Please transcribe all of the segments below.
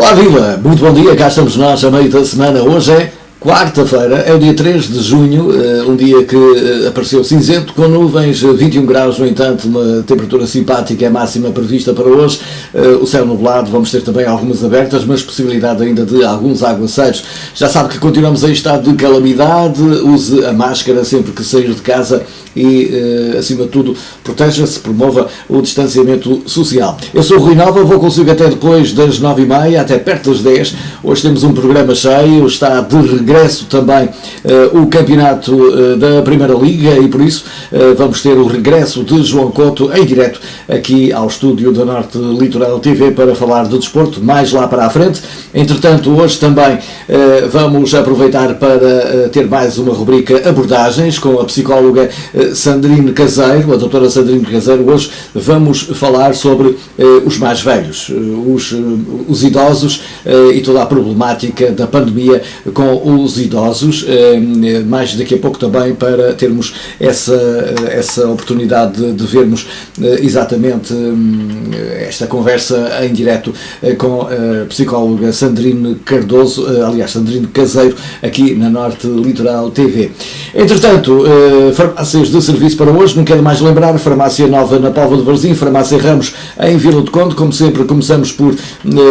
Olá, viva! Muito bom dia, cá estamos nós a meio da semana. Hoje é quarta-feira, é o dia 3 de junho, um dia que apareceu cinzento, com nuvens, 21 graus, no entanto, uma temperatura simpática, é a máxima prevista para hoje. O céu nublado, vamos ter também algumas abertas, mas possibilidade ainda de alguns aguaceiros. Já sabe que continuamos em estado de calamidade, use a máscara sempre que sair de casa e, acima de tudo, proteja-se, promova o distanciamento social. Eu sou o Rui Nova, vou consigo até depois das 9h30, até perto das 10. Hoje temos um programa cheio, está de regresso também o campeonato da Primeira Liga e por isso vamos ter o regresso de João Couto em direto aqui ao estúdio da Norte Litoral TV para falar do desporto, mais lá para a frente. Entretanto, hoje também vamos aproveitar para ter mais uma rubrica abordagens com a psicóloga Sandrine Caseiro, a doutora Sandrine Caseiro. Hoje vamos falar sobre os mais velhos, os idosos e toda a problemática da pandemia com os idosos, mais daqui a pouco também para termos essa oportunidade de vermos exatamente esta conversa em direto com a psicóloga Sandrine Cardoso, aliás, Sandrine Caseiro, aqui na Norte Litoral TV. Entretanto, farmácias de serviço para hoje, não quero mais lembrar, farmácia nova na Póvoa de Varzim, farmácia Ramos em Vila do Conde. Como sempre, começamos por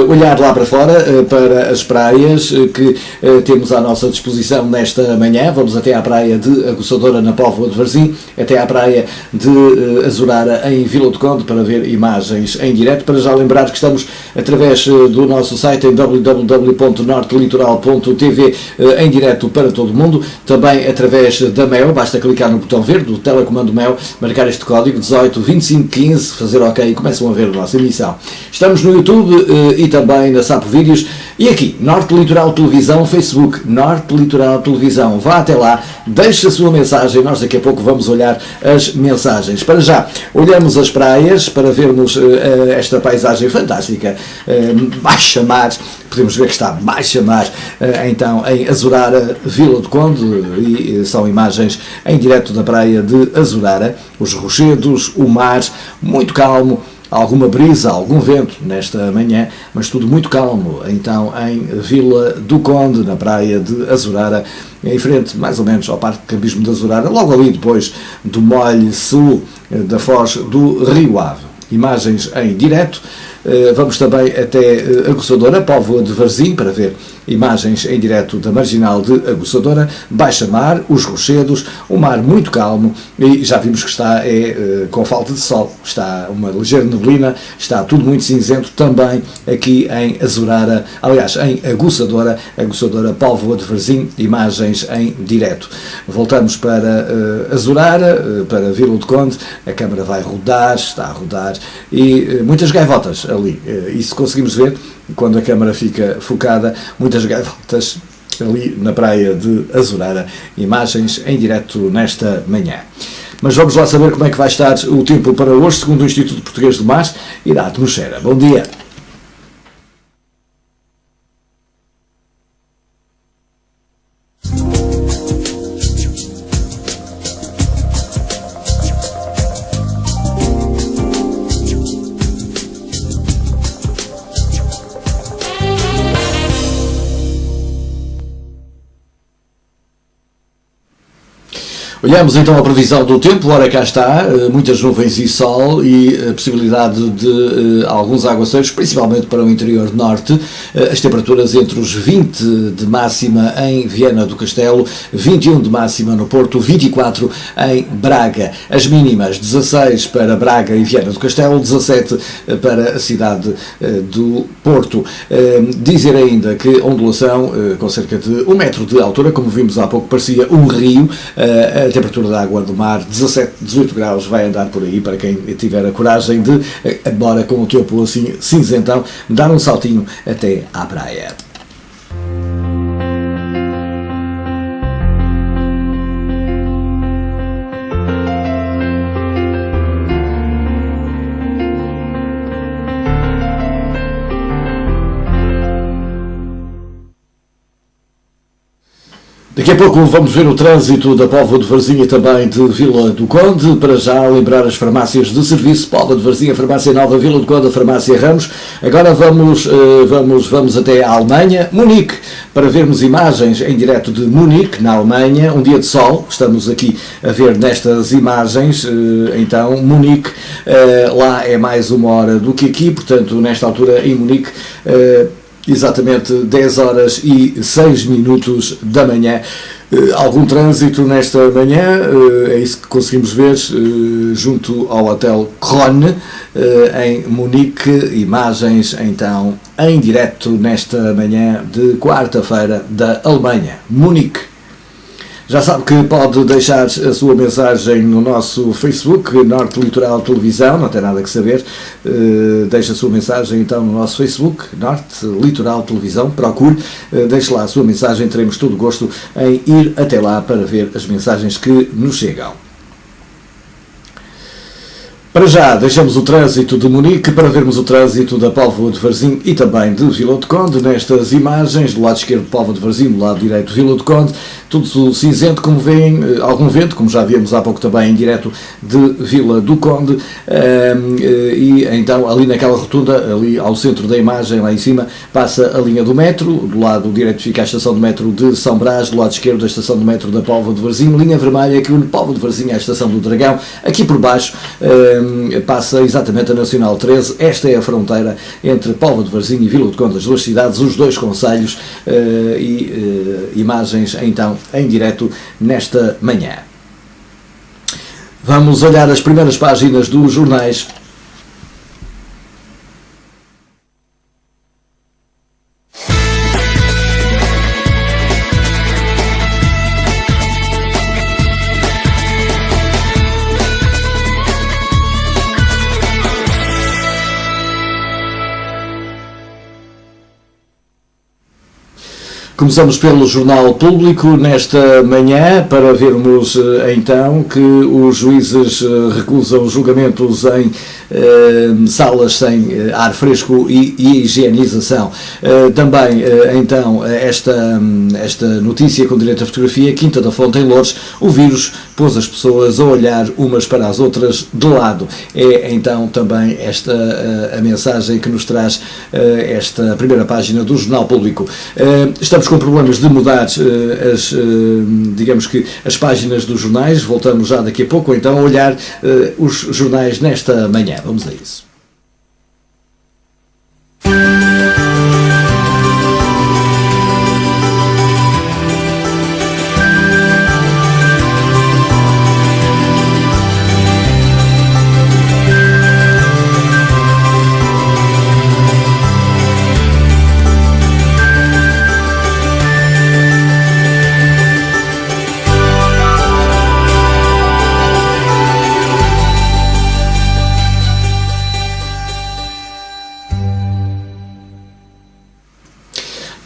olhar lá para fora, para as praias que temos à nossa disposição nesta manhã. Vamos até à praia de Aguçadora na Póvoa de Varzim, até à praia de Azurara em Vila do Conde para ver imagens em direto. Para já lembrar que estamos através do nosso site em www.nortelitoral.tv em direto para todo o mundo, também através da MEL, basta clicar no botão verde do telecomando MEL, marcar este código 182515, fazer ok e começam a ver a nossa emissão. Estamos no YouTube e também na SAP Vídeos e aqui, Norte Litoral Televisão, Facebook, Norte Litoral Televisão. Vá até lá, deixe a sua mensagem, nós daqui a pouco vamos olhar as mensagens. Para já, olhamos as praias para vermos esta paisagem fantástica, baixa mar, podemos ver que está baixa mar, então em Azurara, Vila do Conde, e são imagens em direto da praia de Azurara, os rochedos, o mar, muito calmo, alguma brisa, algum vento nesta manhã, mas tudo muito calmo, então em Vila do Conde, na praia de Azurara, em frente mais ou menos ao Parque de Campismo de Azurara, logo ali depois do molhe sul da foz do Rio Ave. Imagens em direto. Vamos também até Aguçadora, Póvoa de Varzim, para ver imagens em direto da Marginal de Aguçadora, baixa mar, os rochedos, o mar muito calmo e já vimos que está com falta de sol, está uma ligeira neblina, está tudo muito cinzento também aqui em Azurara, aliás em Aguçadora, Póvoa de Varzim, imagens em direto. Voltamos para Azurara, para Vila do Conde, a câmara vai rodar, está a rodar e muitas gaivotas ali, isso conseguimos ver quando a câmara fica focada, muitas gaivotas ali na praia de Azurara, imagens em direto nesta manhã. Mas vamos lá saber como é que vai estar o tempo para hoje, segundo o Instituto Português do Mar e da Atmosfera. Bom dia! Olhamos então a previsão do tempo, ora cá está, muitas nuvens e sol e a possibilidade de alguns aguaceiros, principalmente para o interior norte, as temperaturas entre os 20 de máxima em Viana do Castelo, 21 de máxima no Porto, 24 em Braga, as mínimas 16 para Braga e Viana do Castelo, 17 para a cidade do Porto. Dizer ainda que ondulação com cerca de 1 metro de altura, como vimos há pouco, parecia um rio, a temperatura da água do mar, 17, 18 graus, vai andar por aí para quem tiver a coragem de, embora com o tempo assim cinzentão, dar um saltinho até à praia. Daqui a pouco vamos ver o trânsito da Póvoa de Varzim e também de Vila do Conde. Para já lembrar as farmácias de serviço: Póvoa de Varzim, a Farmácia Nova, Vila do Conde, a Farmácia Ramos. Agora vamos até a Alemanha, Munique, para vermos imagens em direto de Munique, na Alemanha. Um dia de sol, estamos aqui a ver nestas imagens. Então, Munique, lá é mais 1 hora do que aqui, portanto, nesta altura em Munique, exatamente 10 horas e 6 minutos da manhã. Algum trânsito nesta manhã, é isso que conseguimos ver junto ao Hotel Krone, em Munique. Imagens então em direto nesta manhã de quarta-feira da Alemanha, Munique. Já sabe que pode deixar a sua mensagem no nosso Facebook, Norte Litoral Televisão, não tem nada que saber. Deixe a sua mensagem então no nosso Facebook, Norte Litoral Televisão. Procure, deixe lá a sua mensagem, teremos todo o gosto em ir até lá para ver as mensagens que nos chegam. Para já, deixamos o trânsito de Munique para vermos o trânsito da Póvoa de Varzim e também de Vila do Conde. Nestas imagens, do lado esquerdo Póvoa de Varzim, do lado direito Vila do Conde, tudo cinzento, como veem, algum vento, como já víamos há pouco também em direto de Vila do Conde, e então ali naquela rotunda, ali ao centro da imagem, lá em cima, passa a linha do metro. Do lado direito fica a estação de metro de São Brás, do lado esquerdo a estação de metro da Póvoa de Varzim, linha vermelha que une Póvoa de Varzim à estação do Dragão. Aqui por baixo passa exatamente a Nacional 13. Esta é a fronteira entre Póvoa de Varzim e Vila do Conde, as duas cidades, os dois concelhos, imagens então em direto nesta manhã. Vamos olhar as primeiras páginas dos jornais. Começamos pelo Jornal Público nesta manhã para vermos então que os juízes recusam julgamentos em salas sem ar fresco e higienização. Também então esta notícia com direito à fotografia: Quinta da Fonte em Loures, o vírus pôs as pessoas a olhar umas para as outras de lado. É então também esta a mensagem que nos traz esta primeira página do Jornal Público. Estamos com problemas de mudar digamos que as páginas dos jornais. Voltamos já daqui a pouco então a olhar os jornais nesta manhã. Vamos a isso.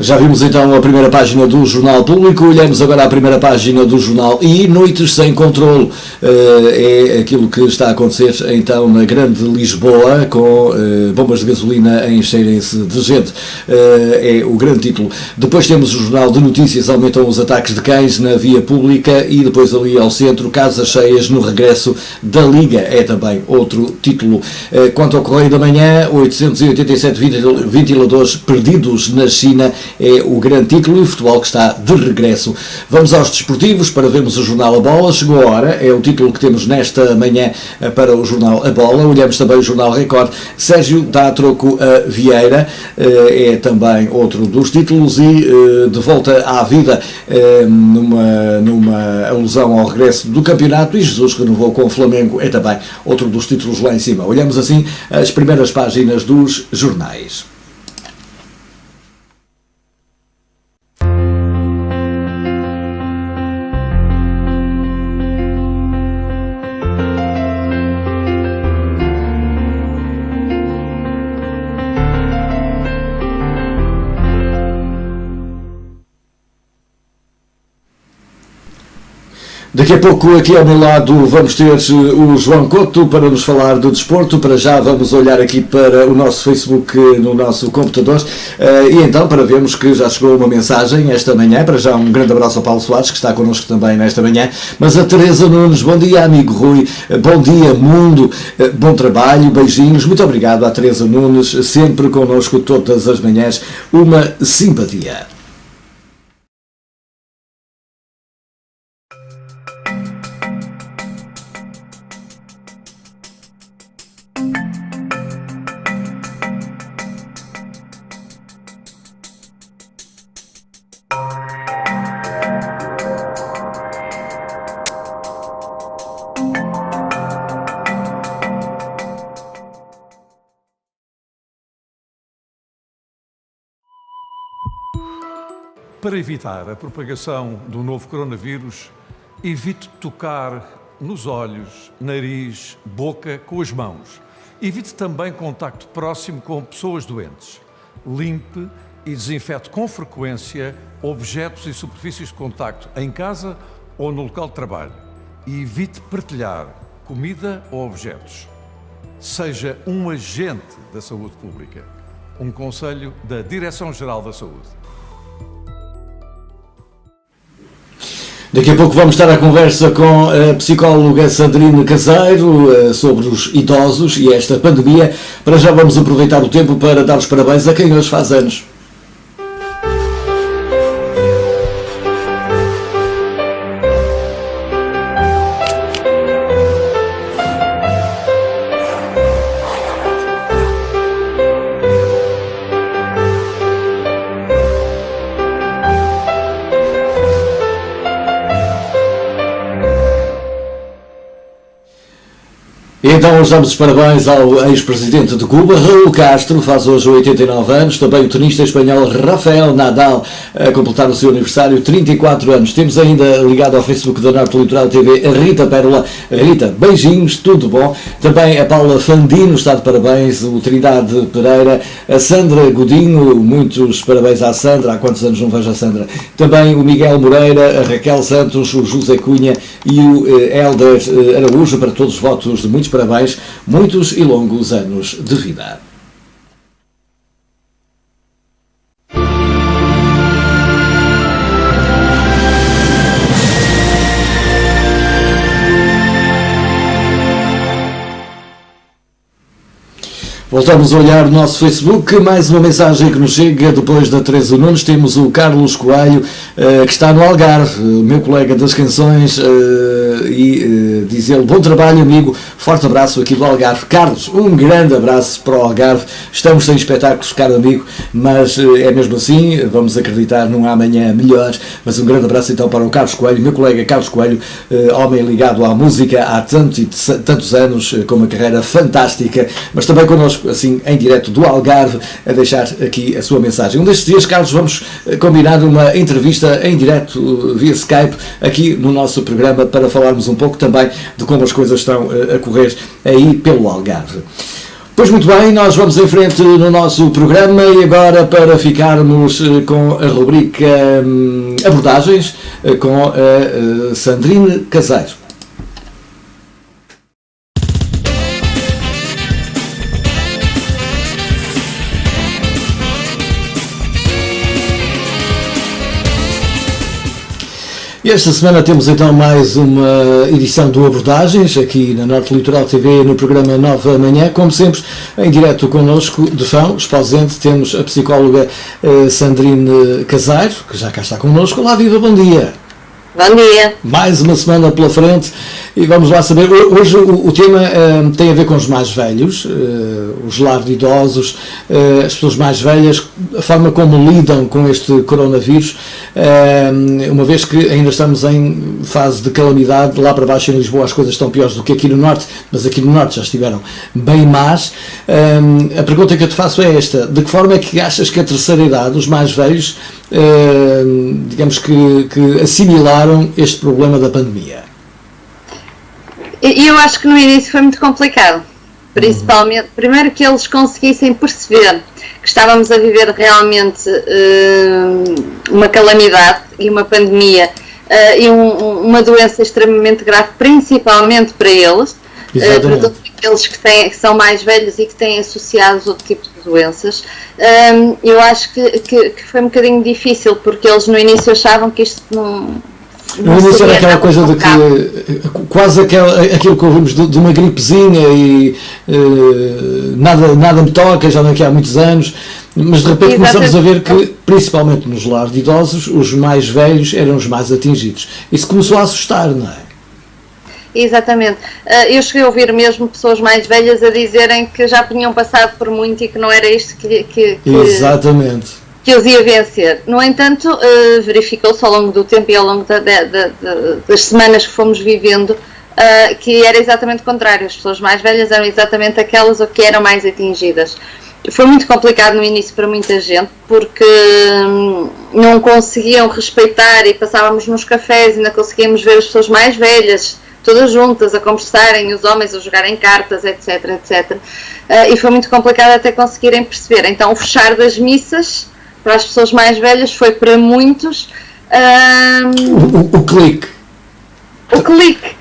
Já vimos então a primeira página do Jornal Público, olhamos agora a primeira página do Jornal I. Noites sem controlo, é aquilo que está a acontecer então na Grande Lisboa, com bombas de gasolina a encherem-se de gente, é o grande título. Depois temos o Jornal de Notícias: aumentam os ataques de cães na via pública, e depois ali ao centro, casas cheias no regresso da Liga, é também outro título. Quanto ao Correio da Manhã, 887 ventiladores perdidos na China, é o grande título, e o futebol que está de regresso. Vamos aos desportivos para vermos o jornal A Bola. Chegou a hora, é o título que temos nesta manhã para o jornal A Bola. Olhamos também o jornal Record: Sérgio dá troco a Vieira, é também outro dos títulos, e de volta à vida, numa alusão ao regresso do campeonato, e Jesus renovou com o Flamengo, é também outro dos títulos lá em cima. Olhamos assim as primeiras páginas dos jornais. Daqui a pouco, aqui ao meu lado, vamos ter o João Couto para nos falar do desporto. Para já vamos olhar aqui para o nosso Facebook no nosso computador e então para vermos que já chegou uma mensagem esta manhã. Para já um grande abraço ao Paulo Soares, que está connosco também nesta manhã. Mas a Teresa Nunes, bom dia amigo Rui, bom dia mundo, bom trabalho, beijinhos. Muito obrigado à Teresa Nunes, sempre connosco todas as manhãs. Uma simpatia. Para evitar a propagação do novo coronavírus, evite tocar nos olhos, nariz, boca com as mãos. Evite também contacto próximo com pessoas doentes. Limpe e desinfete com frequência objetos e superfícies de contacto em casa ou no local de trabalho. E evite partilhar comida ou objetos. Seja um agente da saúde pública. Um conselho da Direção-Geral da Saúde. Daqui a pouco vamos estar à conversa com a psicóloga Sandrine Caseiro sobre os idosos e esta pandemia. Para já vamos aproveitar o tempo para dar os parabéns a quem hoje faz anos. Então hoje damos os parabéns ao ex-presidente de Cuba, Raul Castro, faz hoje 89 anos, também o tenista espanhol Rafael Nadal a completar o seu aniversário, 34 anos. Temos ainda ligado ao Facebook da Norte Litoral TV a Rita Pérola. Rita, beijinhos, tudo bom. Também a Paula Fandino está de parabéns, o Trindade Pereira, a Sandra Godinho, muitos parabéns à Sandra, há quantos anos não vejo a Sandra. Também o Miguel Moreira, a Raquel Santos, o José Cunha e o Helder Araújo, para todos os votos de muitos parabéns, muitos e longos anos de vida. Voltamos a olhar o nosso Facebook, mais uma mensagem que nos chega depois da Teresa Nunes. Temos o Carlos Coelho, que está no Algarve, meu colega das canções, e diz ele, bom trabalho amigo, forte abraço aqui do Algarve. Carlos, um grande abraço para o Algarve, estamos sem espetáculos, caro amigo, mas é mesmo assim, vamos acreditar num amanhã melhor, mas um grande abraço então para o Carlos Coelho, meu colega Carlos Coelho, homem ligado à música há tantos anos, com uma carreira fantástica, mas também connosco, assim, em direto do Algarve, a deixar aqui a sua mensagem. Um destes dias, Carlos, vamos combinar uma entrevista em direto via Skype aqui no nosso programa para falarmos um pouco também de como as coisas estão a correr aí pelo Algarve. Pois muito bem, nós vamos em frente no nosso programa e agora para ficarmos com a rubrica Abordagens com a Sandrine Caseiro. E esta semana temos então mais uma edição do Abordagens, aqui na Norte Litoral TV, no programa 9 da manhã, como sempre, em direto connosco, de Fão, esposente, temos a psicóloga Sandrine Caseiro, que já cá está connosco. Olá, viva, bom dia! Bom dia! Mais uma semana pela frente e vamos lá saber. Hoje o tema tem a ver com os mais velhos, os lares de idosos, as pessoas mais velhas, a forma como lidam com este coronavírus, uma vez que ainda estamos em fase de calamidade. Lá para baixo em Lisboa as coisas estão piores do que aqui no Norte, mas aqui no Norte já estiveram bem más. A pergunta que eu te faço é esta: de que forma é que achas que a terceira idade, os mais velhos, digamos que assimilaram este problema da pandemia? Eu acho que no início foi muito complicado, principalmente, primeiro que eles conseguissem perceber que estávamos a viver realmente uma calamidade e uma pandemia uma doença extremamente grave, principalmente para eles, para todos aqueles que são mais velhos e que têm associados outro tipo de doenças. Eu acho que foi um bocadinho difícil, porque eles no início achavam que isto não início era aquela coisa de que quase aquilo que ouvimos de uma gripezinha e nada me toca, já não é que há muitos anos, mas de repente começamos a ver que, principalmente nos lares de idosos, os mais velhos eram os mais atingidos. Isso começou a assustar, não é? Exatamente. Eu cheguei a ouvir mesmo pessoas mais velhas a dizerem que já tinham passado por muito e que não era isto que Exatamente. Que os ia vencer. No entanto, verificou-se ao longo do tempo e ao longo das semanas que fomos vivendo que era exatamente o contrário. As pessoas mais velhas eram exatamente aquelas que eram mais atingidas. Foi muito complicado no início para muita gente, porque não conseguiam respeitar, e passávamos nos cafés e ainda conseguíamos ver as pessoas mais velhas todas juntas a conversarem, os homens a jogarem cartas, etc, etc. E foi muito complicado até conseguirem perceber. Então o fechar das missas para as pessoas mais velhas foi para muitos o clique. O clique.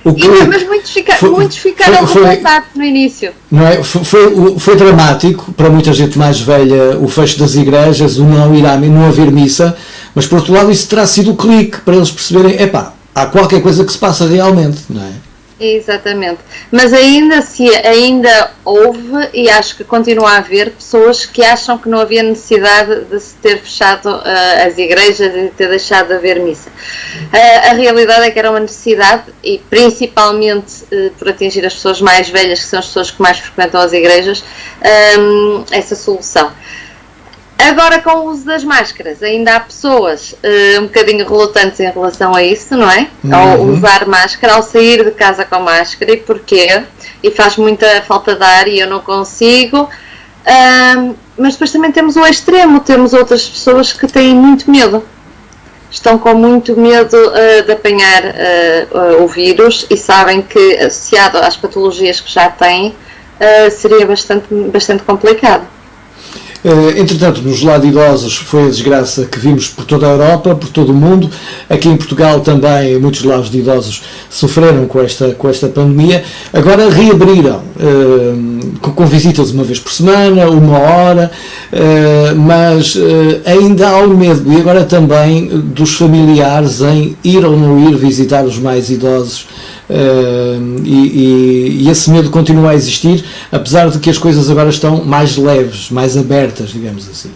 Mas muitos ficaram revoltados no início. Não é? Foi dramático para muita gente mais velha o fecho das igrejas, o não ir não haver missa, mas por outro lado isso terá sido o clique para eles perceberem, há qualquer coisa que se passa realmente, não é? Exatamente. Mas ainda houve, e acho que continua a haver, pessoas que acham que não havia necessidade de se ter fechado as igrejas e de ter deixado de haver missa. A realidade é que era uma necessidade, e principalmente por atingir as pessoas mais velhas, que são as pessoas que mais frequentam as igrejas, essa solução. Agora, com o uso das máscaras, ainda há pessoas um bocadinho relutantes em relação a isso, não é? Ao usar máscara, ao sair de casa com máscara. E porquê? E faz muita falta de ar e eu não consigo. Mas depois também temos o extremo, temos outras pessoas que têm muito medo. Estão com muito medo de apanhar o vírus e sabem que, associado às patologias que já têm, seria bastante complicado. Entretanto, nos lares de idosos foi a desgraça que vimos por toda a Europa, por todo o mundo. Aqui em Portugal também muitos lares de idosos sofreram com esta pandemia. Agora reabriram com visitas uma vez por semana, 1 hora, mas ainda há o medo, e agora também dos familiares em ir ou não ir visitar os mais idosos. E esse medo continua a existir, apesar de que as coisas agora estão mais leves, mais abertas, digamos assim.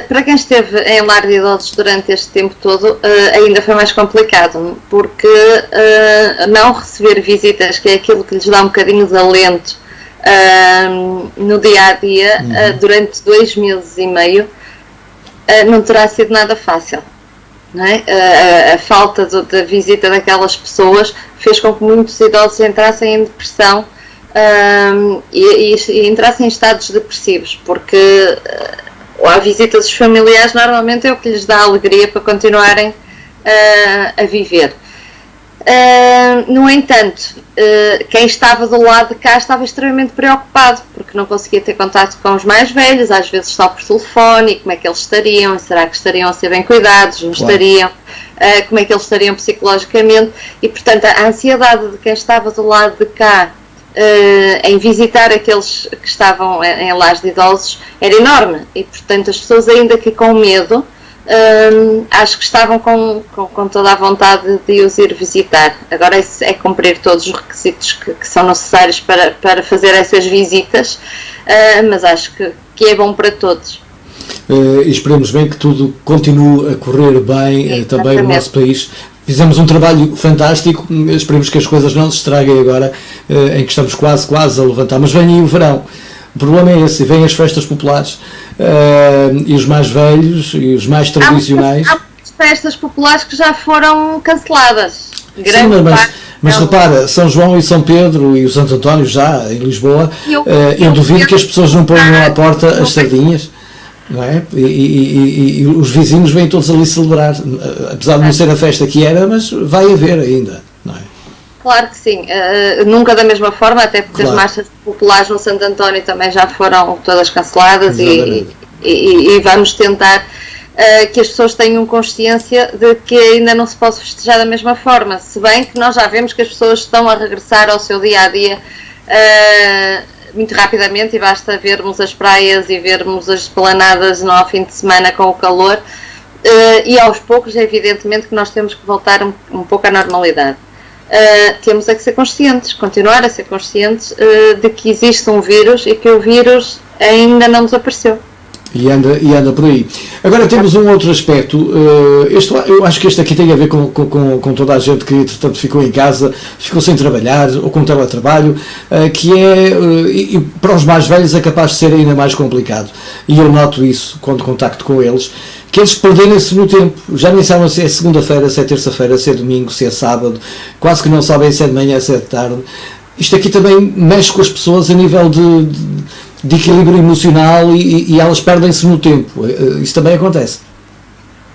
Para quem esteve em lar de idosos durante este tempo todo, ainda foi mais complicado, porque não receber visitas, que é aquilo que lhes dá um bocadinho de alento no dia a dia, durante 2 meses e meio, não terá sido nada fácil. Não é? A falta da visita daquelas pessoas fez com que muitos idosos entrassem em depressão e entrassem em estados depressivos, porque a visita dos familiares normalmente é o que lhes dá alegria para continuarem a viver. No entanto, quem estava do lado de cá estava extremamente preocupado, porque não conseguia ter contato com os mais velhos, às vezes só por telefone, e como é que eles estariam, será que estariam a ser bem cuidados, não estariam, como é que eles estariam psicologicamente, e portanto a ansiedade de quem estava do lado de cá em visitar aqueles que estavam em lares de idosos era enorme, e portanto as pessoas ainda que com medo, acho que estavam com toda a vontade de os ir visitar. Agora é cumprir todos os requisitos que são necessários para fazer essas visitas, mas acho que é bom para todos. E esperemos bem que tudo continue a correr bem também no nosso país. Fizemos um trabalho fantástico, esperemos que as coisas não se estraguem agora, em que estamos quase a levantar, mas vem aí o verão. O problema é esse, vêm as festas populares e os mais velhos e os mais tradicionais. Há muitas festas populares que já foram canceladas. Sim, mas repara, São João e São Pedro e o Santo António já em Lisboa, eu duvido que as pessoas não ponham à porta as sardinhas, não é? E os vizinhos vêm todos ali celebrar, apesar de não ser a festa que era, mas vai haver ainda, não é? Claro que sim, nunca da mesma forma, até porque as marchas populares no Santo António também já foram todas canceladas e vamos tentar que as pessoas tenham consciência de que ainda não se pode festejar da mesma forma, se bem que nós já vemos que as pessoas estão a regressar ao seu dia-a-dia muito rapidamente, e basta vermos as praias e vermos as esplanadas no fim de semana com o calor, e aos poucos evidentemente que nós temos que voltar um pouco à normalidade. Temos é que ser conscientes, continuar a ser conscientes de que existe um vírus e que o vírus ainda não desapareceu. E anda por aí. Agora temos um outro aspecto, eu acho que este aqui tem a ver com toda a gente que entretanto ficou em casa, ficou sem trabalhar ou com teletrabalho, que e para os mais velhos é capaz de ser ainda mais complicado. E eu noto isso quando contacto com eles, que eles perderem-se no tempo, já nem sabem se é segunda-feira, se é terça-feira, se é domingo, se é sábado, quase que não sabem se é de manhã, se é de tarde. Isto aqui também mexe com as pessoas a nível de equilíbrio emocional e elas perdem-se no tempo. Isso também acontece.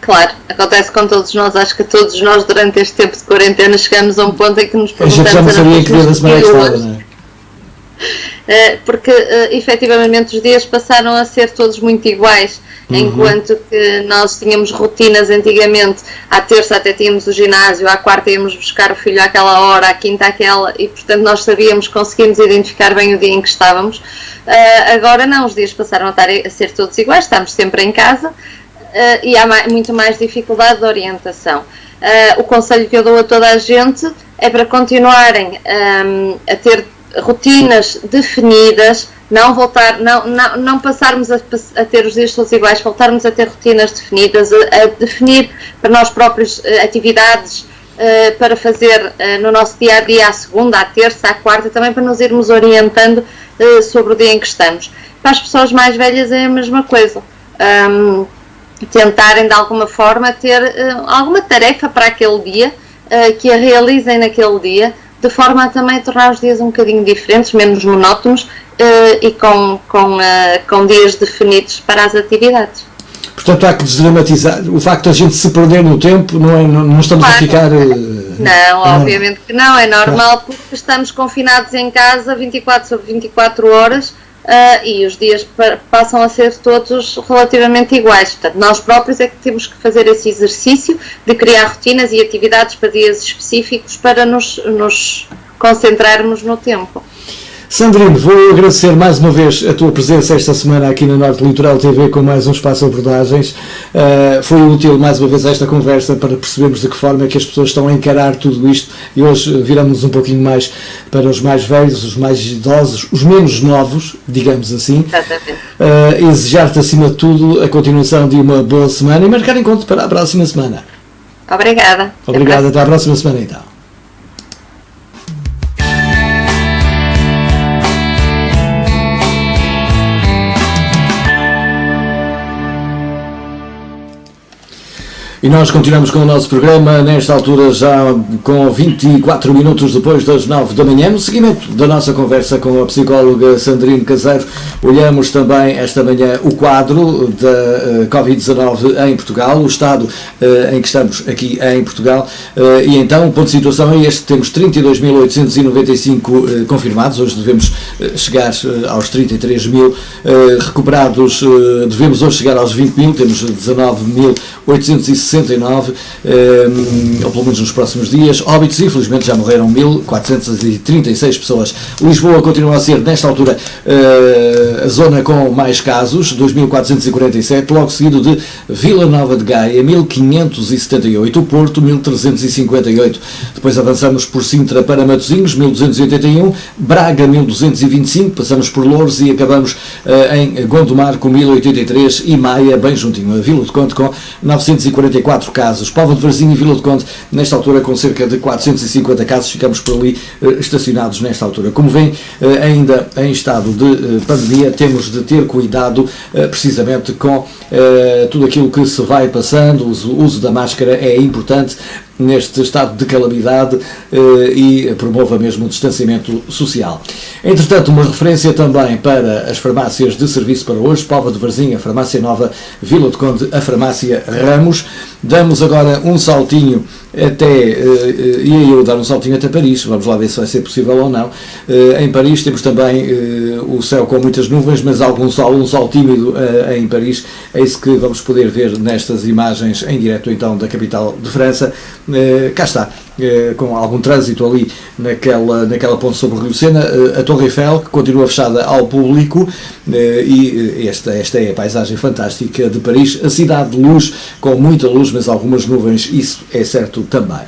Claro, acontece com todos nós. Acho que todos nós durante este tempo de quarentena chegamos a um ponto em que nos perguntamos... A gente já não sabia que dia da semana estava, não é? Porque efetivamente os dias passaram a ser todos muito iguais, enquanto que nós tínhamos rotinas antigamente. À terça até tínhamos o ginásio, à quarta íamos buscar o filho àquela hora, à quinta àquela, e portanto nós sabíamos, conseguimos identificar bem o dia em que estávamos. Agora não, os dias passaram a ser todos iguais, estamos sempre em casa, e há muito mais dificuldade de orientação. O conselho que eu dou a toda a gente é para continuarem a ter rotinas definidas, não passarmos a ter os dias todos iguais, voltarmos a ter rotinas definidas, a definir para nós próprios atividades para fazer no nosso dia-a-dia, à segunda, à terça, à quarta, também para nos irmos orientando sobre o dia em que estamos. Para as pessoas mais velhas é a mesma coisa. Tentarem de alguma forma ter alguma tarefa para aquele dia, que a realizem naquele dia, de forma a também tornar os dias um bocadinho diferentes, menos monótonos e com dias definidos para as atividades. Portanto, há que desdramatizar o facto de a gente se perder no tempo, não estamos a ficar... Não, obviamente que não, é normal, porque estamos confinados em casa 24 sobre 24 horas e os dias passam a ser todos relativamente iguais. Portanto, nós próprios é que temos que fazer esse exercício de criar rotinas e atividades para dias específicos para nos concentrarmos no tempo. Sandrine, vou agradecer mais uma vez a tua presença esta semana aqui na Norte Litoral TV com mais um espaço de abordagens. Foi útil mais uma vez esta conversa para percebermos de que forma é que as pessoas estão a encarar tudo isto, e hoje viramos um pouquinho mais para os mais velhos, os mais idosos, os menos novos, digamos assim. Exatamente. Desejar-te acima de tudo a continuação de uma boa semana e marcar encontro para a próxima semana. Obrigada. Obrigado, até à próxima semana então. E nós continuamos com o nosso programa, nesta altura já com 24 minutos depois das 9 da manhã. No seguimento da nossa conversa com a psicóloga Sandrine Caseiro, olhamos também esta manhã o quadro da Covid-19 em Portugal, o estado em que estamos aqui em Portugal. E então, o ponto de situação é este: temos 32.895 confirmados, hoje devemos chegar aos 33 mil recuperados, devemos hoje chegar aos 20 mil, temos 19.869, ou pelo menos nos próximos dias. Óbitos, infelizmente, já morreram 1.436 pessoas. Lisboa continua a ser, nesta altura, a zona com mais casos, 2.447, logo seguido de Vila Nova de Gaia, 1.578, o Porto, 1.358. Depois avançamos por Sintra para Matosinhos, 1.281, Braga, 1.225, passamos por Loures e acabamos em Gondomar com 1.083 e Maia, bem juntinho, a Vila do Conde, com 944 casos. Póvoa de Varzim e Vila do Conde, nesta altura, com cerca de 450 casos, ficamos por ali estacionados nesta altura. Como vem, ainda em estado de pandemia, temos de ter cuidado precisamente com tudo aquilo que se vai passando. O uso da máscara é importante neste estado de calamidade e promova mesmo o distanciamento social. Entretanto, uma referência também para as farmácias de serviço para hoje: Póvoa de Varzim, a Farmácia Nova, Vila do Conde, a Farmácia Ramos. Damos agora um saltinho ia eu dar um saltinho até Paris, vamos lá ver se vai ser possível ou não. Em Paris temos também o céu com muitas nuvens, mas algum sol, um sol tímido em Paris, é isso que vamos poder ver nestas imagens em direto então da capital de França. Cá está, com algum trânsito ali naquela ponte sobre o Rio Sena, a Torre Eiffel, que continua fechada ao público, e esta é a paisagem fantástica de Paris, a cidade de luz, com muita luz, mas algumas nuvens, isso é certo também.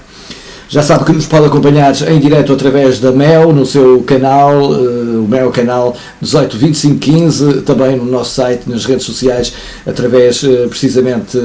Já sabe que nos pode acompanhar em direto através da MEL, no seu canal, o MEL canal 182515, também no nosso site, nas redes sociais, através precisamente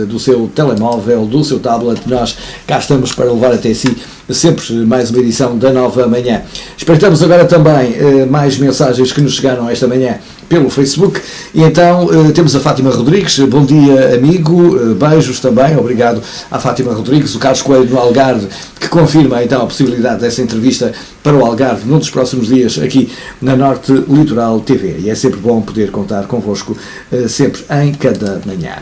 do seu telemóvel, do seu tablet. Nós cá estamos para levar até si sempre mais uma edição da Nova Manhã. Espreitamos agora também mais mensagens que nos chegaram esta manhã pelo Facebook, e então temos a Fátima Rodrigues. Bom dia, amigo, beijos também, obrigado à Fátima Rodrigues. O Carlos Coelho no Algarve, que confirma então a possibilidade dessa entrevista para o Algarve num dos próximos dias aqui na Norte Litoral TV, e é sempre bom poder contar convosco sempre em cada manhã.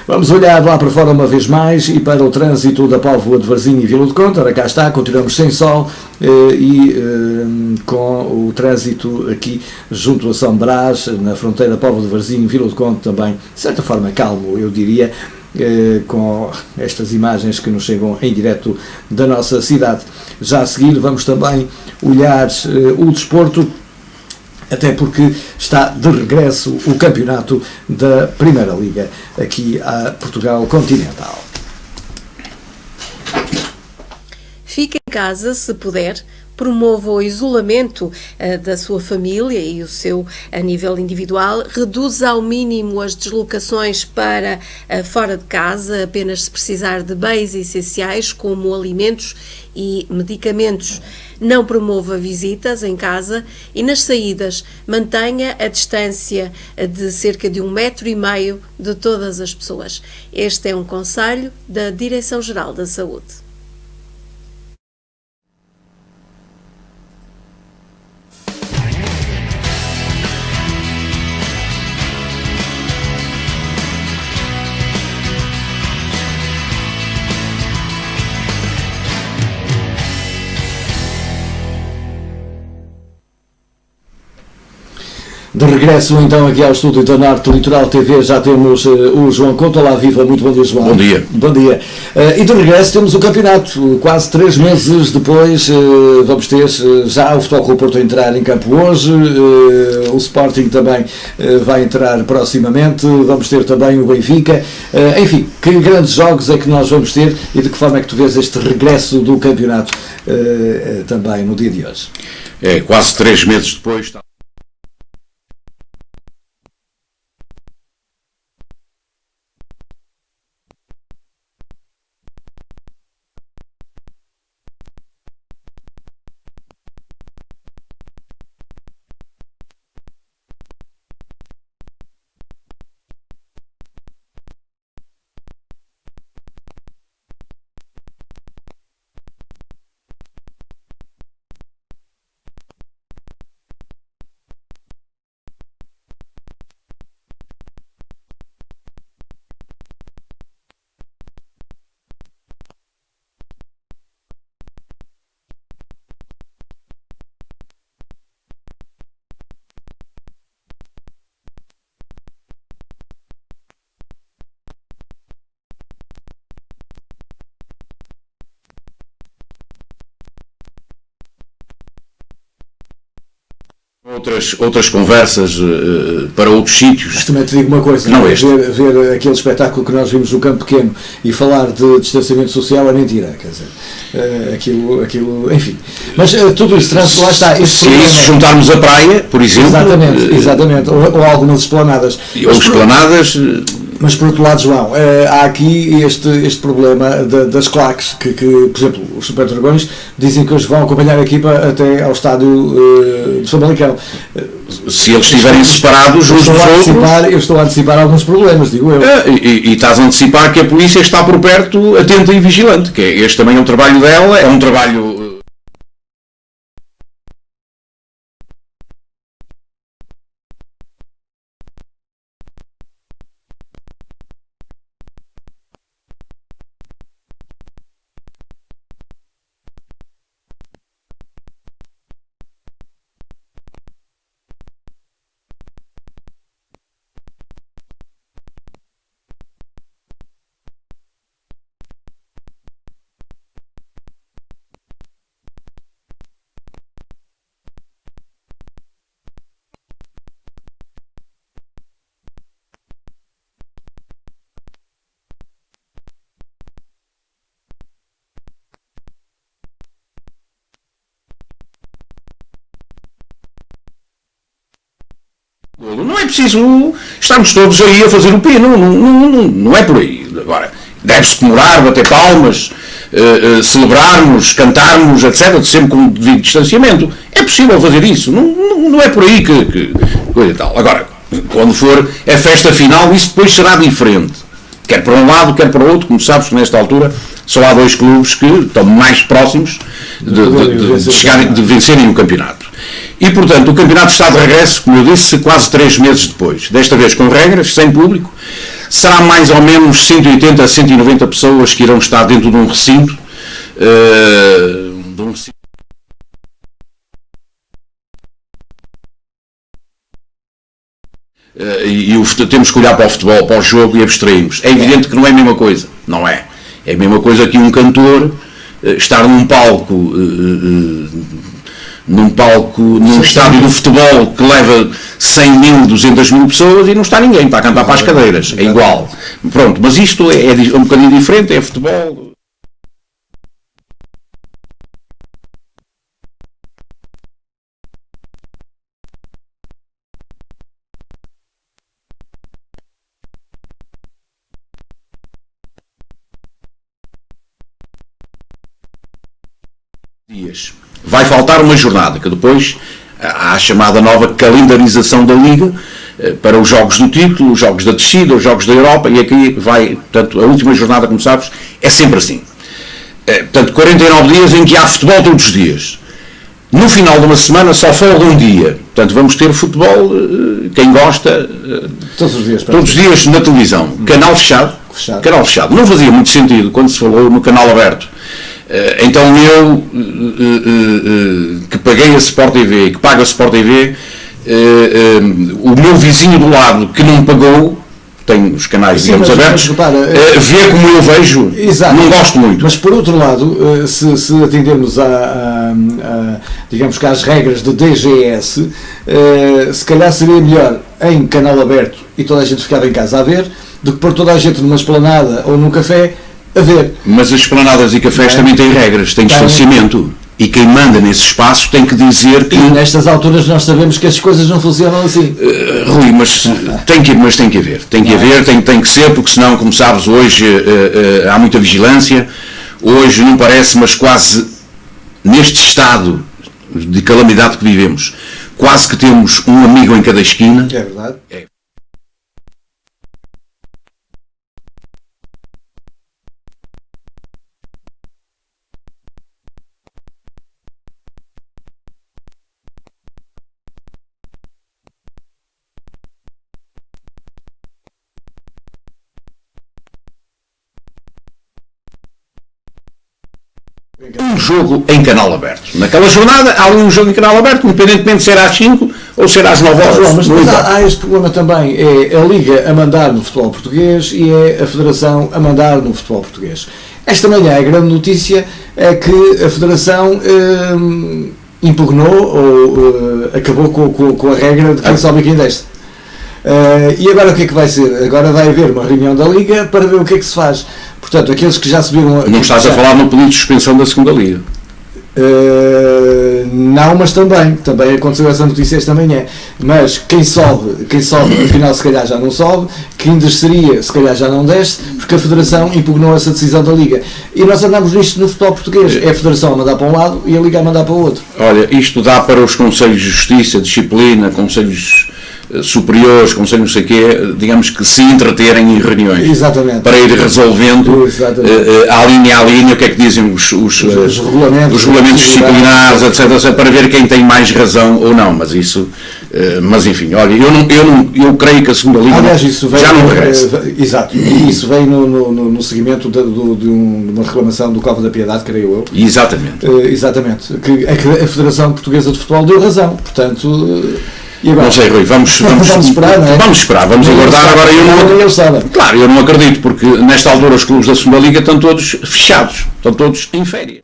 Vamos olhar lá para fora uma vez mais e para o trânsito da Póvoa de Varzim e Vila do Conde. Ora, cá está, continuamos sem sol e com o trânsito aqui junto a São Brás, na fronteira Póvoa de Varzim e Vila do Conde também, de certa forma calmo, eu diria, com estas imagens que nos chegam em direto da nossa cidade. Já a seguir vamos também olhar o desporto, até porque está de regresso o campeonato da Primeira Liga aqui a Portugal Continental. Fique em casa se puder, promova o isolamento da sua família e o seu a nível individual, reduza ao mínimo as deslocações para fora de casa, apenas se precisar de bens essenciais como alimentos e medicamentos. Não promova visitas em casa e nas saídas mantenha a distância de cerca de 1,5 m de todas as pessoas. Este é um conselho da Direção-Geral da Saúde. De regresso então aqui ao estúdio da Norte Litoral TV, já temos o João Couto. Olá, viva, muito bom dia, João. Bom dia. Bom dia. E de regresso temos o campeonato, quase 3 meses depois, vamos ter já o Futebol Clube Porto a entrar em campo hoje, o Sporting também vai entrar proximamente, vamos ter também o Benfica, enfim, que grandes jogos é que nós vamos ter e de que forma é que tu vês este regresso do campeonato também no dia de hoje? É, quase 3 meses depois... Outras conversas para outros sítios. Mas também te digo uma coisa, não ver aquele espetáculo que nós vimos no Campo Pequeno e falar de distanciamento social é mentira, quer dizer, aquilo, enfim. Mas tudo isso traz, lá está. Se juntarmos a praia, por exemplo. Exatamente. Ou algumas esplanadas. Ou esplanadas. Mas por outro lado, João, há aqui este problema das claques, que, por exemplo, os Super Dragões dizem que hoje vão acompanhar a equipa até ao estádio de Famalicão. Se eles estiverem separados, eu estou a antecipar alguns problemas, digo eu. E estás a antecipar que a polícia está por perto, atenta e vigilante, que este também é um trabalho dela, é um trabalho... Não é preciso estarmos todos aí a fazer o pino, não é por aí. Agora, deve-se comemorar, bater palmas, celebrarmos, cantarmos, etc., sempre com devido distanciamento. É possível fazer isso, não é por aí que coisa e tal. Agora, quando for a festa final, isso depois será diferente. Quer para um lado, quer para o outro, como sabes que nesta altura só há 2 clubes que estão mais próximos de vencerem o campeonato. E, portanto, o campeonato está de regresso, como eu disse, quase 3 meses depois. Desta vez com regras, sem público. Será mais ou menos 180 a 190 pessoas que irão estar dentro de um recinto. Temos que olhar para o futebol, para o jogo e abstrairmos. É evidente que não é a mesma coisa. Não é. É a mesma coisa que um cantor estar num palco, num estádio de futebol que leva 100 mil, 200 mil pessoas e não está ninguém para cantar para as cadeiras. É igual. Pronto, mas isto é um bocadinho diferente, é futebol. Vai faltar uma jornada, que depois há a chamada nova calendarização da Liga para os jogos do título, os jogos da descida, os jogos da Europa, e aqui vai, portanto, a última jornada, como sabes, é sempre assim. Portanto, 49 dias em que há futebol todos os dias. No final de uma semana só folga um dia. Portanto, vamos ter futebol, quem gosta, todos os dias na televisão. Canal fechado. Canal fechado. Não fazia muito sentido quando se falou no canal aberto. Então eu, que paguei a Sport TV, que pago a Sport TV, o meu vizinho do lado que não pagou, tem os canais, digamos, abertos, vê como eu vejo. Exato. Não gosto muito. Mas por outro lado, se atendermos digamos que às regras do DGS, se calhar seria melhor em canal aberto e toda a gente ficava em casa a ver, do que pôr toda a gente numa esplanada ou num café a ver. Mas as esplanadas e cafés também têm regras, têm distanciamento. E quem manda nesse espaço tem que dizer que... E nestas alturas nós sabemos que as coisas não funcionam assim. Rui, mas tem que haver. Tem que ser, porque senão, como sabes, hoje há muita vigilância. Hoje não parece, mas quase neste estado de calamidade que vivemos, quase que temos um amigo em cada esquina. É verdade. Um jogo em canal aberto. Naquela jornada há um jogo em canal aberto, independentemente de ser às 5 ou ser às 9 horas. Mas depois há este problema também, é a Liga a mandar no futebol português e é a Federação a mandar no futebol português. Esta manhã a grande notícia é que a Federação impugnou ou acabou com a regra de quem sobe e quem desce. E agora o que é que vai ser? Agora vai haver uma reunião da Liga para ver o que é que se faz. Portanto, aqueles que já subiram... Não estás a falar no pedido de suspensão da segunda Liga? Não, mas também aconteceu essa notícia esta manhã. Mas quem sobe, afinal se calhar já não sobe, quem desceria se calhar já não desce, porque a Federação impugnou essa decisão da Liga. E nós andamos nisto no futebol português. É a Federação a mandar para um lado e a Liga a mandar para o outro. Olha, isto dá para os Conselhos de Justiça, Disciplina, Conselhos superiores, conselhos não sei o quê, digamos que se entreterem em reuniões. Exatamente. Para ir resolvendo à linha o que é que dizem os regulamentos disciplinares, etc., para ver quem tem mais razão ou não, mas isso, mas enfim, olha, eu creio que a segunda liga, aliás, isso vem, já não regressa. Exato, e isso vem no seguimento de uma reclamação do Cova da Piedade, creio eu. Exatamente. Exatamente, que a Federação Portuguesa de Futebol deu razão, portanto... Agora, não sei, Rui, vamos esperar, não é? Vamos esperar, vamos aguardar. Agora eu não acredito, porque nesta altura os clubes da segunda Liga estão todos fechados, estão todos em férias.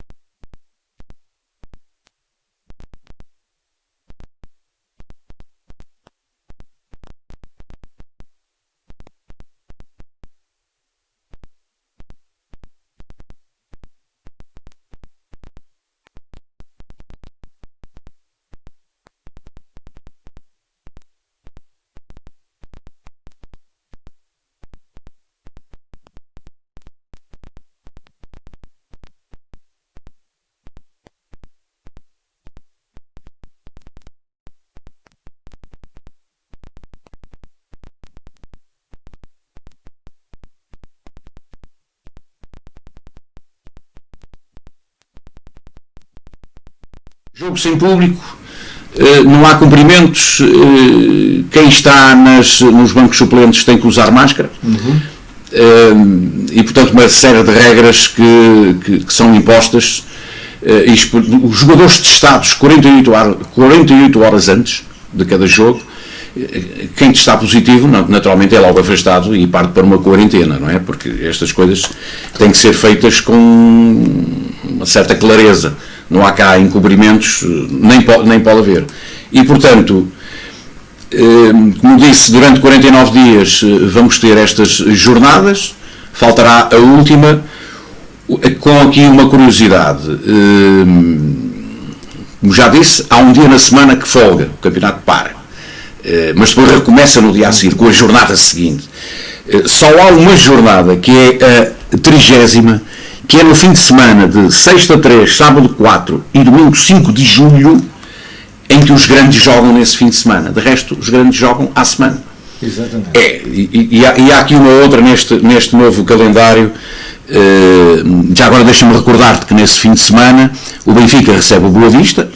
Jogo sem público, não há cumprimentos, quem está nos bancos suplentes tem que usar máscara. E portanto uma série de regras que são impostas. Os jogadores testados 48 horas antes de cada jogo, quem está positivo naturalmente é logo afastado e parte para uma quarentena, não é? Porque estas coisas têm que ser feitas com uma certa clareza, não há cá encobrimentos, nem pode haver. E portanto, como disse, durante 49 dias vamos ter estas jornadas, faltará a última, com aqui uma curiosidade. Como já disse, há um dia na semana que folga, o campeonato para, mas depois recomeça no dia a seguir, com a jornada seguinte. Só há uma jornada, que é a 30ª, que é no fim de semana de sexta 3, sábado 4 e domingo 5 de julho, em que os grandes jogam nesse fim de semana. De resto, os grandes jogam à semana. Exatamente. E há aqui uma outra neste novo calendário. Já agora deixa-me recordar-te que nesse fim de semana o Benfica recebe o Boa Vista,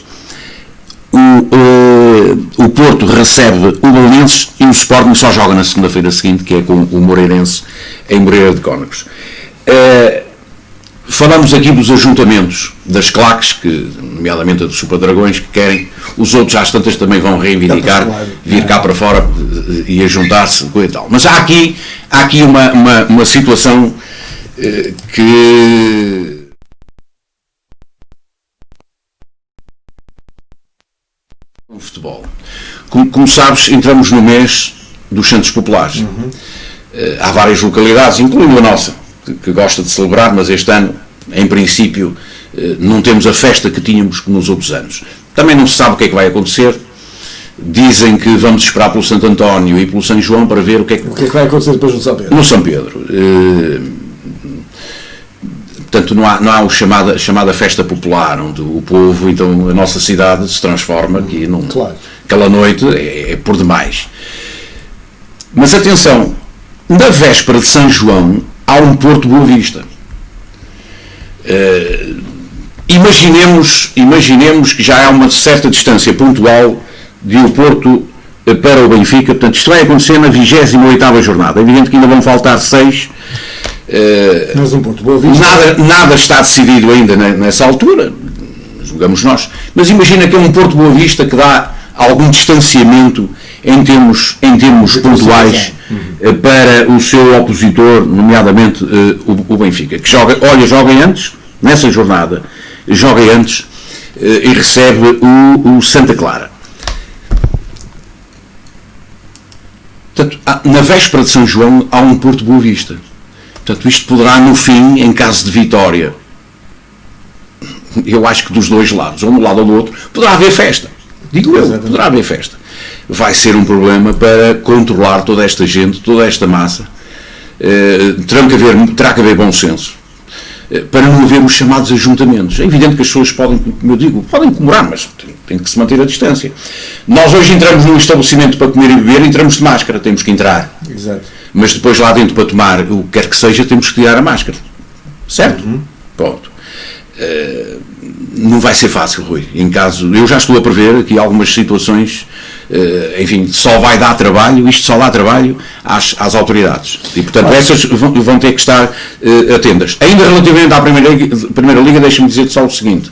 o Porto recebe o Belenenses e o Sporting só joga na segunda-feira seguinte, que é com o Moreirense em Moreira de Cónegos. Falamos aqui dos ajuntamentos, das claques, nomeadamente a dos Super Dragões, que querem, os outros às tantas também vão reivindicar, vir cá para fora e a juntar-se e tal. Mas há aqui uma situação que o futebol. Como sabes, entramos no mês dos Santos Populares. Há várias localidades, incluindo a nossa, que gosta de celebrar, mas este ano, em princípio, não temos a festa que tínhamos nos outros anos. Também não se sabe o que é que vai acontecer. Dizem que vamos esperar pelo Santo António e pelo São João para ver o que é que vai acontecer depois no São Pedro. No São Pedro. Portanto, não há a chamada festa popular, onde o povo, então a nossa cidade se transforma aqui num... Claro. Aquela noite é por demais. Mas atenção, na véspera de São João há um Porto Boa Vista. Imaginemos que já há uma certa distância pontual de o Porto para o Benfica. Portanto, isto vai acontecer na 28ª jornada. É evidente que ainda vão faltar 6. Mas um Porto Boa Vista. Nada está decidido ainda nessa altura, julgamos nós. Mas imagina que é um Porto Boa Vista que dá algum distanciamento em termos pontuais para o seu opositor, nomeadamente o Benfica, que joga antes, nessa jornada, e recebe o Santa Clara. Portanto, na véspera de São João há um Porto Boa Vista. Portanto, isto poderá, no fim, em caso de vitória, eu acho que dos dois lados, ou de um lado ou do outro, poderá haver festa. Digo eu, poderá haver festa. Vai ser um problema para controlar toda esta gente, toda esta massa. Terá que haver bom senso. Para não haver os chamados ajuntamentos. É evidente que as pessoas podem, como eu digo, podem comemorar, mas tem que se manter a distância. Nós hoje entramos num estabelecimento para comer e beber, entramos de máscara, temos que entrar. Exato. Mas depois lá dentro, para tomar o que quer que seja, temos que tirar a máscara. Certo? Ponto. Não vai ser fácil, Rui. Eu já estou a prever aqui algumas situações, enfim, isto só dá trabalho às autoridades. E, portanto, essas vão ter que estar atentas. Ainda relativamente à Primeira Liga, deixa-me dizer só o seguinte.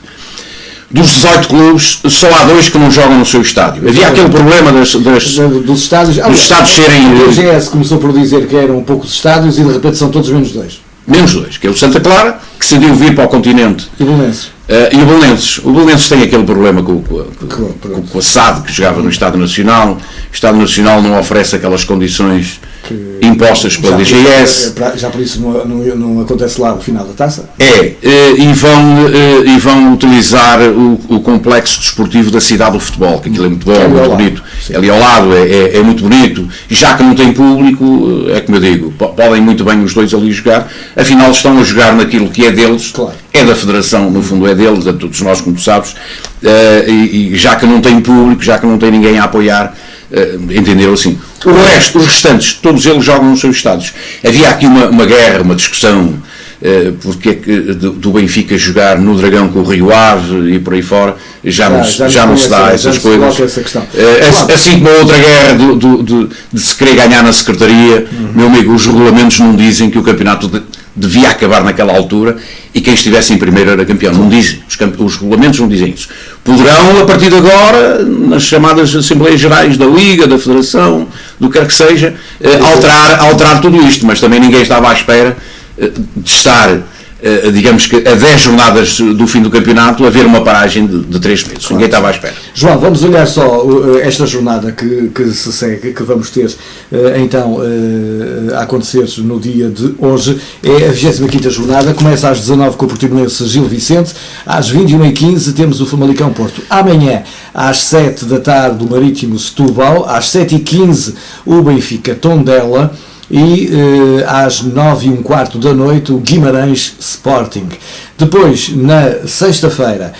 Dos 18 clubes, só há 2 que não jogam no seu estádio. Havia aquele problema dos estádios. Dos estádios serem... O GS começou por dizer que eram poucos estádios e de repente são todos menos 2. Menos 2, que é o Santa Clara, que decidiu vir para o continente. E o Belenenses. E o Belenenses. O Belenenses tem aquele problema com a SAD, que jogava no Estado Nacional. O Estado Nacional não oferece aquelas condições impostas pela DGS. Já por isso não acontece lá o final da taça? E vão utilizar o complexo desportivo da cidade do futebol, que aquilo é muito bom, é muito bonito. Ali ao lado é muito bonito. E já que não tem público, é como eu digo, podem muito bem os dois ali jogar. Afinal, estão a jogar naquilo que é deles. Claro. É da Federação, no fundo é deles, a todos nós, como tu sabes. E já que não tem público, já que não tem ninguém a apoiar, entenderam assim. Os restantes, todos eles jogam nos seus estádios. Havia aqui uma guerra, uma discussão porque é que do Benfica jogar no Dragão com o Rio Ave e por aí fora, já não se dá essas coisas. Assim como a outra guerra de se querer ganhar na Secretaria, meu amigo, os regulamentos não dizem que o campeonato devia acabar naquela altura e quem estivesse em primeiro era campeão. Não dizem, os regulamentos não dizem isso. Poderão, a partir de agora, nas chamadas Assembleias Gerais da Liga, da Federação, do que quer que seja, alterar tudo isto, mas também ninguém estava à espera de estar, digamos que a 10 jornadas do fim do campeonato, haver uma paragem de 3 meses. Ninguém estava à espera. João, vamos olhar só esta jornada que se segue, que vamos ter então a acontecer no dia de hoje. É a 25ª jornada, começa às 19 com o Portimonense Gil Vicente, às 21h15 temos o Famalicão Porto. Amanhã, às 7 da tarde, o Marítimo Setúbal, às 7h15 o Benfica Tondela, e às 9h15 da noite o Guimarães Sporting. Depois, na sexta-feira,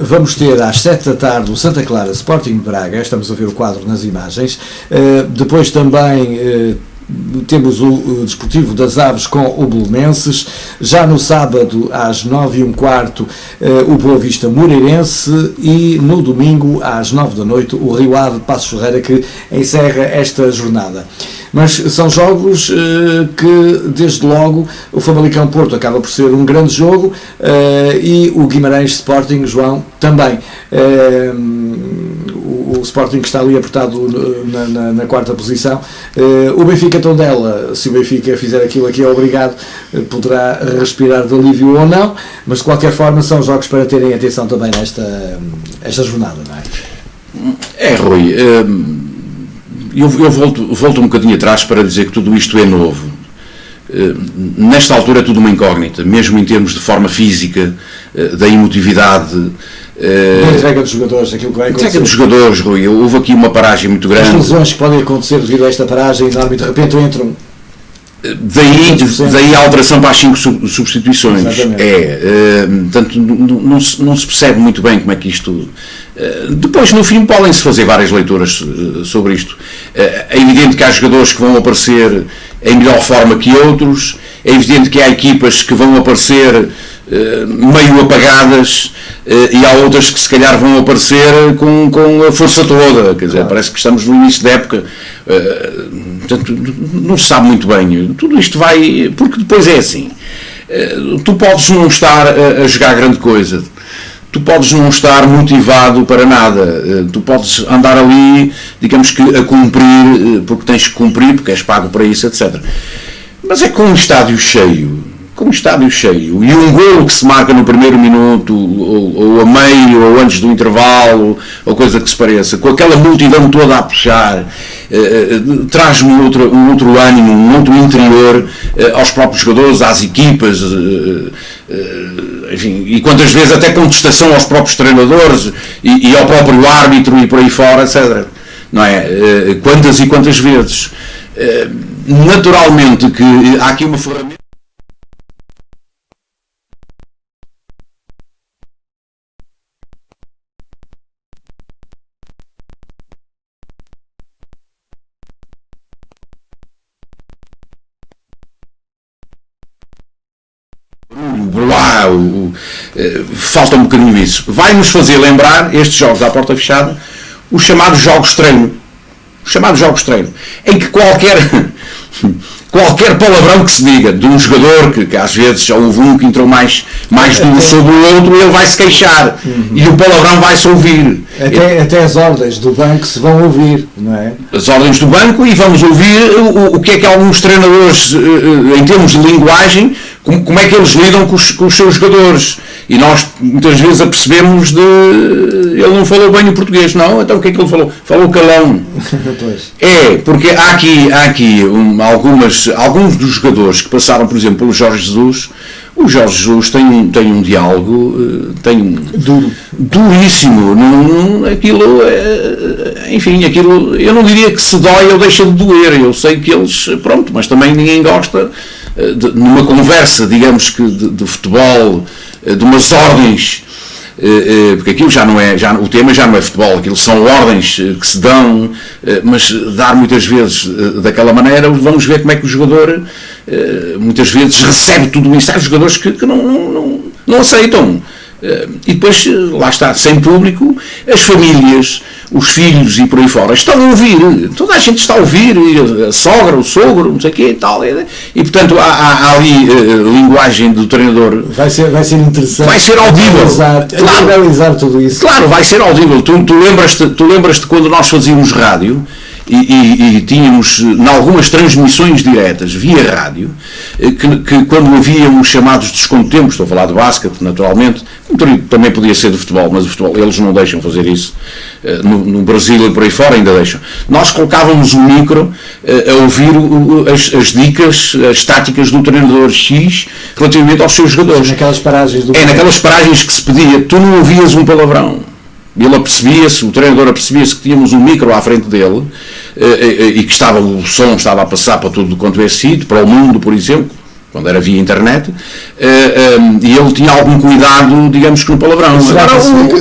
vamos ter às 7 da tarde o Santa Clara Sporting Braga, estamos a ver o quadro nas imagens. Depois também temos o Desportivo das Aves com o Belenenses. Já no sábado, às 9h15, o Boa Vista Moreirense, e no domingo, às 9 da noite, o Rio Ave Passos Ferreira, que encerra esta jornada. Mas são jogos que, desde logo, o Famalicão Porto acaba por ser um grande jogo, e o Guimarães Sporting, João, também. O Sporting que está ali apertado na quarta posição. O Benfica Tondela, se o Benfica fizer aquilo que é obrigado, poderá respirar de alívio ou não, mas de qualquer forma são jogos para terem atenção também esta jornada, não é? Rui, eu volto um bocadinho atrás para dizer que tudo isto é novo. Nesta altura é tudo uma incógnita, mesmo em termos de forma física, da emotividade. A entrega dos jogadores, aquilo que vai acontecer. Entrega dos jogadores, Rui, houve aqui uma paragem muito grande. As lesões que podem acontecer devido a esta paragem enorme, de repente entram. Daí a alteração para as 5 substituições. Portanto, não se percebe muito bem como é que isto. Depois, no fim, podem-se fazer várias leituras sobre isto. É evidente que há jogadores que vão aparecer em melhor forma que outros, é evidente que há equipas que vão aparecer meio apagadas, e há outras que se calhar vão aparecer com a força toda, quer dizer, parece que estamos no início da época, portanto, não se sabe muito bem, tudo isto vai, porque depois é assim, tu podes não estar a jogar grande coisa, tu podes não estar motivado para nada, tu podes andar ali, digamos que a cumprir, porque tens que cumprir, porque és pago para isso, etc. Mas é com um estádio cheio, e um golo que se marca no primeiro minuto, ou a meio, ou antes do intervalo, ou coisa que se pareça, com aquela multidão toda a puxar, traz-me um outro ânimo, um outro interior aos próprios jogadores, às equipas, enfim, e quantas vezes até contestação aos próprios treinadores e ao próprio árbitro e por aí fora, etc. Não é? Quantas e quantas vezes. Naturalmente que há aqui uma ferramenta. Falta um bocadinho isso. Vai-nos fazer lembrar, estes jogos à porta fechada, os chamados jogos treino. Em que qualquer palavrão que se diga de um jogador, que às vezes houve um que entrou mais duro sobre o outro, ele vai se queixar, e o palavrão vai-se ouvir. Até as ordens do banco se vão ouvir, não é? As ordens do banco, e vamos ouvir o que é que alguns treinadores, em termos de linguagem, como é que eles lidam com os seus jogadores. E nós muitas vezes apercebemos ele não falou bem o português, não, então o que é que ele falou? Falou calão. Porque há aqui alguns dos jogadores que passaram, por exemplo, pelo Jorge Jesus. O Jorge Jesus tem um diálogo duríssimo, aquilo, enfim, aquilo, eu não diria que se dói ou deixa de doer, eu sei que eles, pronto, mas também ninguém gosta, numa conversa, digamos que de futebol, de umas ordens, porque aquilo o tema já não é futebol, aquilo são ordens que se dão, mas dar muitas vezes daquela maneira, vamos ver como é que o jogador muitas vezes recebe tudo isso. Há jogadores que não aceitam. E depois, lá está, sem público, as famílias, os filhos e por aí fora estão a ouvir, toda a gente está a ouvir, a sogra, o sogro, não sei o quê e tal, e portanto há ali linguagem do treinador. Vai ser interessante. Vai ser audível. Claro, analisar tudo isso. Claro, vai ser audível. Tu lembras-te quando nós fazíamos rádio e tínhamos, em algumas transmissões diretas via rádio, que quando havia os chamados de segundo tempo, estou a falar de basquete, naturalmente, também podia ser de futebol, mas o futebol, eles não deixam fazer isso, no Brasil e por aí fora ainda deixam. Nós colocávamos o micro a ouvir as dicas, as táticas do treinador X relativamente aos seus jogadores. Naquelas paragens naquelas paragens que se pedia, tu não ouvias um palavrão. Ele apercebia-se, o treinador apercebia-se que tínhamos um micro à frente dele e que o som estava a passar para tudo quanto é sítio, para o mundo, por exemplo, quando era via internet, e ele tinha algum cuidado, digamos que no palavrão.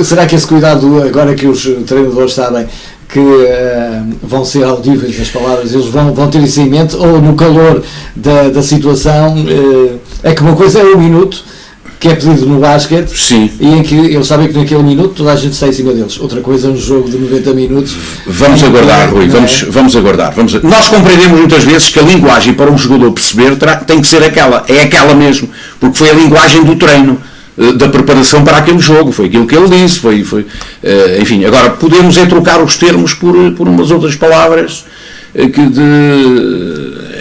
Será que esse cuidado, agora que os treinadores sabem que vão ser audíveis as palavras, eles vão ter isso em mente, ou no calor da situação, é que uma coisa é 1 minuto, que é pedido no basquete, sim, e em que eles sabem que naquele minuto toda a gente está em cima deles. Outra coisa é um jogo de 90 minutos. Vamos aguardar, Rui, vamos aguardar. Nós compreendemos muitas vezes que a linguagem para um jogador perceber tem que ser é aquela mesmo, porque foi a linguagem do treino, da preparação para aquele jogo, foi aquilo que ele disse, enfim, agora podemos trocar os termos por umas outras palavras,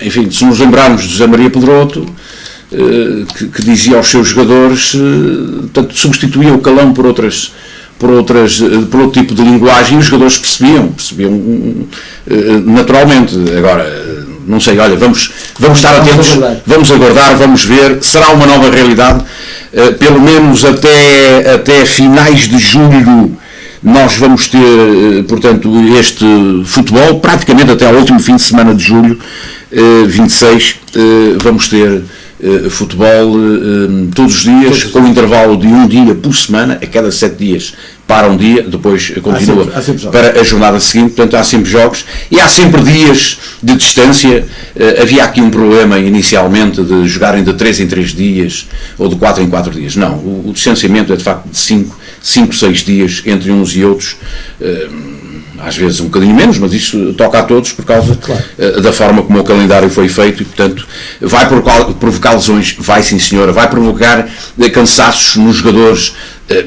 enfim, se nos lembrarmos de José Maria Pedroto, que dizia aos seus jogadores, tanto substituía o calão por outro tipo de linguagem, e os jogadores percebiam naturalmente. Agora, não sei, olha, vamos estar atentos, vamos aguardar, vamos ver, será uma nova realidade, pelo menos até finais de julho nós vamos ter, portanto, este futebol, praticamente até ao último fim de semana de julho, 26, vamos ter futebol todos os dias, com um intervalo de 1 dia por semana, a cada 7 dias para um dia, depois continua há sempre para a jornada seguinte, portanto há sempre jogos e há sempre dias de distância. Havia aqui um problema inicialmente de jogarem de 3 em 3 dias ou de 4 em 4 dias. Não, o distanciamento é de facto de 5, 6 dias entre uns e outros. Às vezes um bocadinho menos, mas isso toca a todos por causa da forma como o calendário foi feito e, portanto, vai provocar lesões, vai sim senhora, vai provocar cansaços nos jogadores,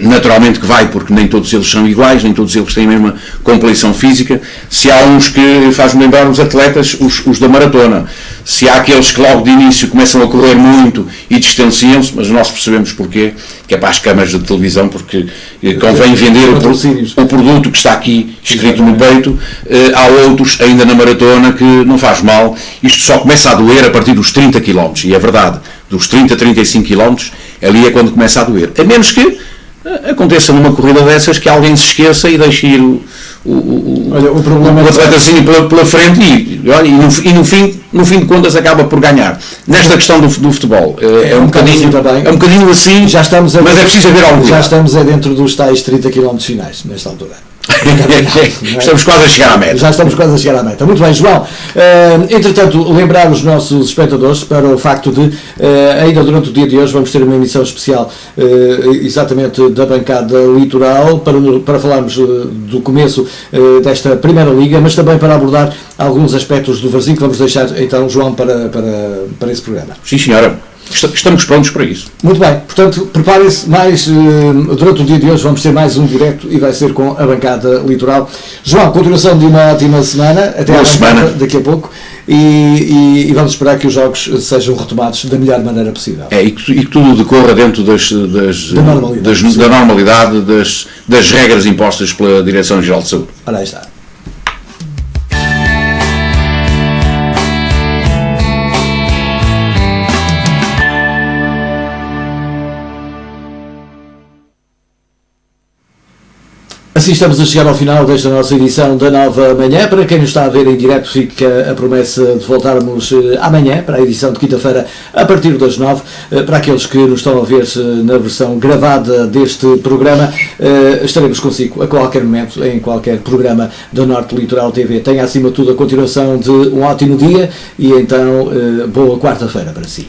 naturalmente que vai, porque nem todos eles são iguais, nem todos eles têm a mesma compleição física. Se há uns que faz-me lembrar os atletas, os da maratona, se há aqueles que logo de início começam a correr muito e distanciam-se, mas nós percebemos porquê, que é para as câmaras de televisão, porque convém vender o produto que está aqui escrito no peito. Há outros ainda na maratona que não faz mal, isto só começa a doer a partir dos 30 km, e é verdade, dos 30 a 35 km, ali é quando começa a doer, a menos que aconteça numa corrida dessas que alguém se esqueça e deixe ir o atletazinho pela frente e no fim de contas acaba por ganhar. Nesta questão do futebol é um bocadinho assim, mas é preciso haver algum cuidado. Já estamos dentro dos tais 30 km finais nesta altura. Estamos quase a chegar à meta. Já estamos quase a chegar à meta. Muito bem, João. Entretanto, lembrar os nossos espectadores para o facto de, ainda durante o dia de hoje, vamos ter uma emissão especial exatamente da bancada litoral para falarmos do começo desta Primeira Liga, mas também para abordar alguns aspectos do Varzim, que vamos deixar então João para esse programa. Sim, senhora. Estamos prontos para isso. Muito bem, portanto, preparem-se mais, durante o dia de hoje vamos ter mais um direto e vai ser com a bancada litoral. João, continuação de uma ótima semana, até à semana, daqui a pouco, e vamos esperar que os jogos sejam retomados da melhor maneira possível. E que tudo decorra dentro da normalidade, das regras impostas pela Direção-Geral de Saúde. Ora, aí está. A Assim estamos a chegar ao final desta nossa edição da Nova Manhã. Para quem nos está a ver em direto, fica a promessa de voltarmos amanhã para a edição de quinta-feira a partir das 9. Para aqueles que nos estão a ver na versão gravada deste programa, estaremos consigo a qualquer momento, em qualquer programa da Norte Litoral TV. Tenha acima de tudo a continuação de um ótimo dia e então boa quarta-feira para si.